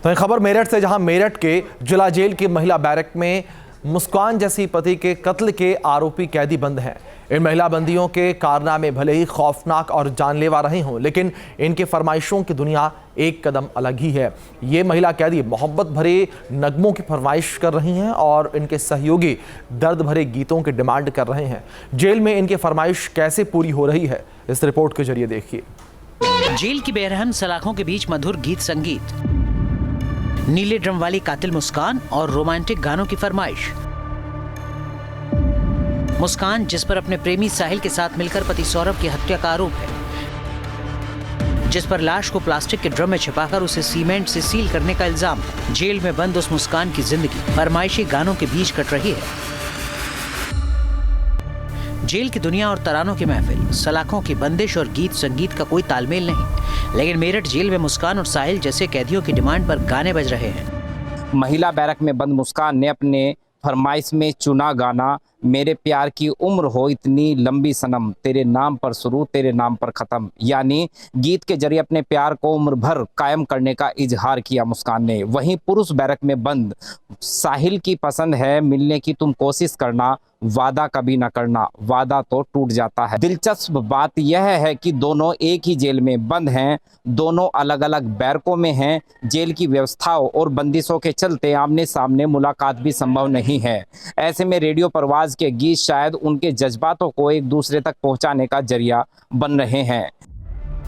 तो एक खबर मेरठ से, जहां मेरठ के जिला जेल की महिला बैरक में मुस्कान जैसी पति के कत्ल के आरोपी कैदी बंद हैं। इन महिला बंदियों के कारनामे भले ही खौफनाक और जानलेवा रहे हों, लेकिन इनके फरमाइशों की दुनिया एक कदम अलग ही है। ये महिला कैदी मोहब्बत भरे नगमों की फरमाइश कर रही हैं और इनके सहयोगी दर्द भरे गीतों की डिमांड कर रहे हैं। जेल में इनकी फरमाइश कैसे पूरी हो रही है, इस रिपोर्ट के जरिए देखिए। जेल की बेरहम सलाखों के बीच मधुर गीत संगीत, नीले ड्रम वाली कातिल मुस्कान और रोमांटिक गानों की फरमाइश। मुस्कान, जिस पर अपने प्रेमी साहिल के साथ मिलकर पति सौरभ की हत्या का आरोप है, जिस पर लाश को प्लास्टिक के ड्रम में छिपाकर उसे सीमेंट से सील करने का इल्जाम है। जेल में बंद उस मुस्कान की जिंदगी फरमाइशी गानों के बीच कट रही है। जेल की दुनिया और तरानों की महफिल, सलाखों की बंदिश और गीत संगीत का कोई तालमेल नहीं, लेकिन मेरठ जेल में मुस्कान और साहिल जैसे कैदियों की डिमांड पर गाने बज रहे हैं। महिला बैरक में बंद मुस्कान ने अपने फरमाइश में चुना गाना, मेरे प्यार की उम्र हो इतनी लंबी सनम, तेरे नाम पर शुरू तेरे नाम पर खत्म। यानी गीत के जरिए अपने प्यार को उम्र भर कायम करने का इजहार किया मुस्कान ने। वहीं पुरुष बैरक में बंद साहिल की पसंद है मिलने की तुम कोशिश करना, वादा कभी न करना, वादा तो टूट जाता है। दिलचस्प बात यह है कि दोनों एक ही जेल में बंद हैं, दोनों अलग अलग बैरकों में हैं। जेल की व्यवस्थाओं और बंदिशों के चलते आमने सामने मुलाकात भी संभव नहीं है। ऐसे में रेडियो परवाज के गीत शायद उनके जज्बातों को एक दूसरे तक पहुंचाने का जरिया बन रहे हैं।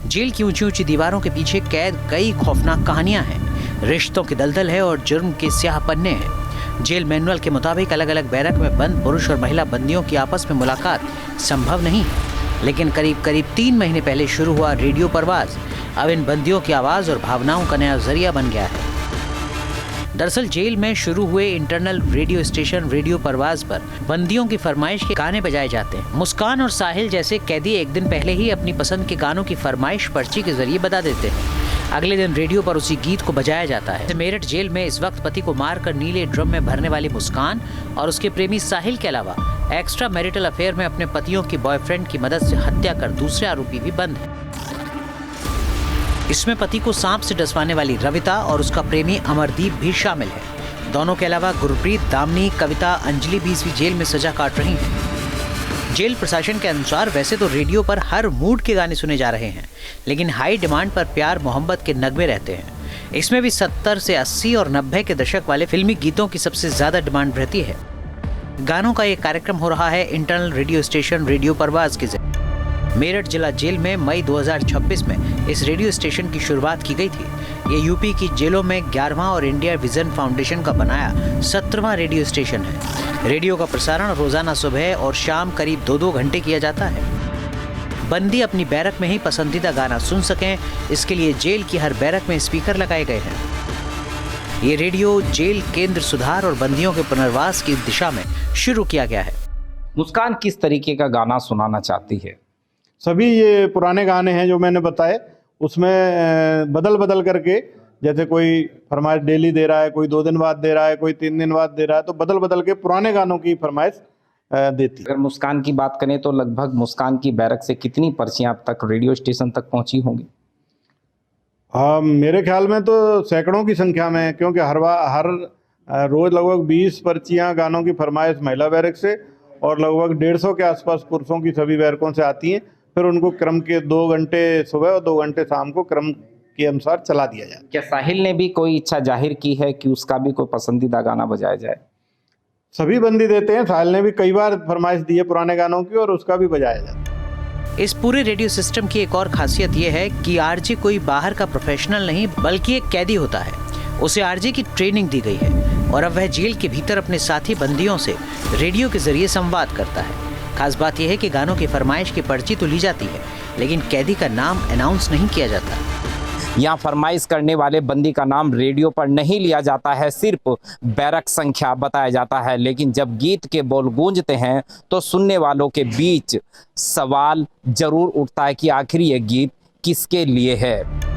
जेल की ऊंची ऊंची दीवारों के पीछे कैद कई खौफनाक कहानियां हैं, रिश्तों की दलदल है और जुर्म के स्याह पन्ने हैं। जेल मैनुअल के मुताबिक अलग अलग बैरक में बंद पुरुष और महिला बंदियों की आपस में मुलाकात संभव नहीं है, लेकिन करीब 3 महीने पहले शुरू हुआ रेडियो परवाज अब इन बंदियों की आवाज और भावनाओं का नया जरिया बन गया है। दरअसल जेल में शुरू हुए इंटरनल रेडियो स्टेशन रेडियो परवाज पर बंदियों की फरमाइश के गाने बजाए जाते हैं। मुस्कान और साहिल जैसे कैदी एक दिन पहले ही अपनी पसंद के गानों की फरमाइश पर्ची के जरिए बता देते हैं। अगले दिन रेडियो पर उसी गीत को बजाया जाता है। मेरठ जेल में इस वक्त पति को मारकर नीले ड्रम में भरने वाली मुस्कान और उसके प्रेमी साहिल के अलावा एक्स्ट्रा मैरिटल अफेयर में अपने पतियों की बॉयफ्रेंड की मदद से हत्या कर दूसरे आरोपी भी बंद है। इसमें पति को सांप से डसवाने वाली रविता और उसका प्रेमी अमरदीप भी शामिल है। दोनों के अलावा गुरप्रीत, दामिनी, कविता, अंजलि भी इसी जेल में सजा काट रही हैं। जेल प्रशासन के अनुसार वैसे तो रेडियो पर हर मूड के गाने सुने जा रहे हैं, लेकिन हाई डिमांड पर प्यार मोहब्बत के नगमे रहते हैं। इसमें भी 70 से 80 और 90 के दशक वाले फिल्मी गीतों की सबसे ज्यादा डिमांड रहती है। गानों का एक कार्यक्रम हो रहा है इंटरनल रेडियो स्टेशन रेडियो परवाज के जरिए। मेरठ जिला जेल में मई 2026 में इस रेडियो स्टेशन की शुरुआत की गई थी। ये यूपी की जेलों में 11वां और इंडिया विजन फाउंडेशन का बनाया 17वां रेडियो स्टेशन है। रेडियो का प्रसारण रोजाना सुबह और शाम करीब 2-2 घंटे किया जाता है। बंदी अपनी बैरक में ही पसंदीदा गाना सुन सकें, इसके लिए जेल की हर बैरक में स्पीकर लगाए गए हैं। ये रेडियो जेल केंद्र सुधार और बंदियों के पुनर्वास की दिशा में शुरू किया गया है। मुस्कान किस तरीके का गाना सुनाना चाहती है? सभी ये पुराने गाने हैं जो मैंने बताए, उसमें बदल बदल करके, जैसे कोई फरमाइश डेली दे रहा है, कोई 2 दिन बाद दे रहा है, कोई 3 दिन बाद दे रहा है, तो बदल बदल के पुराने गानों की फरमाइश देती है। अगर मुस्कान की बात करें तो लगभग मुस्कान की बैरक से कितनी पर्चियां अब तक रेडियो स्टेशन तक पहुंची होंगी? हाँ, मेरे ख्याल में तो सैकड़ों की संख्या में, क्योंकि हर रोज लगभग 20 पर्चियां गानों की फरमाइश महिला बैरक से और लगभग 150 के आसपास पुरुषों की सभी बैरकों से आती हैं। फिर उनको क्रम के 2 घंटे सुबह और 2 घंटे शाम को क्रम के अनुसार चला दिया जाए। क्या साहिल ने भी कोई इच्छा जाहिर की है कि उसका भी कोई पसंदीदा गाना बजाया जाए? सभी बंदी देते हैं। साहिल ने भी कई बार फरमाइश दी है पुराने गानों की और उसका भी बजाया जाता है। इस पूरे रेडियो सिस्टम की एक और खासियत यह है कि आरजे कोई बाहर का प्रोफेशनल नहीं बल्कि एक कैदी होता है। उसे आरजे की ट्रेनिंग दी गई है और अब वह जेल के भीतर अपने साथी बंदियों से रेडियो के जरिए संवाद करता है। खास बात यह है कि गानों की फरमाइश की पर्ची तो ली जाती है, लेकिन कैदी का नाम अनाउंस नहीं किया जाता। यहाँ फरमाइश करने वाले बंदी का नाम रेडियो पर नहीं लिया जाता है, सिर्फ बैरक संख्या बताया जाता है। लेकिन जब गीत के बोल गूंजते हैं तो सुनने वालों के बीच सवाल जरूर उठता है कि आखिर ये गीत किसके लिए है।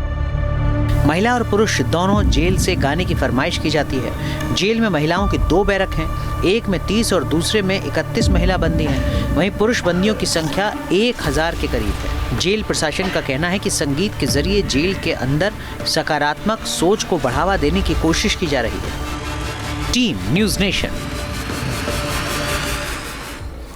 महिला और पुरुष दोनों जेल से गाने की फरमाइश की जाती है। जेल में महिलाओं की 2 बैरक हैं, एक में 30 और दूसरे में 31 महिला बंदी हैं। वहीं पुरुष बंदियों की संख्या 1000 के करीब है। जेल प्रशासन का कहना है कि संगीत के जरिए जेल के अंदर सकारात्मक सोच को बढ़ावा देने की कोशिश की जा रही है। Team news nation.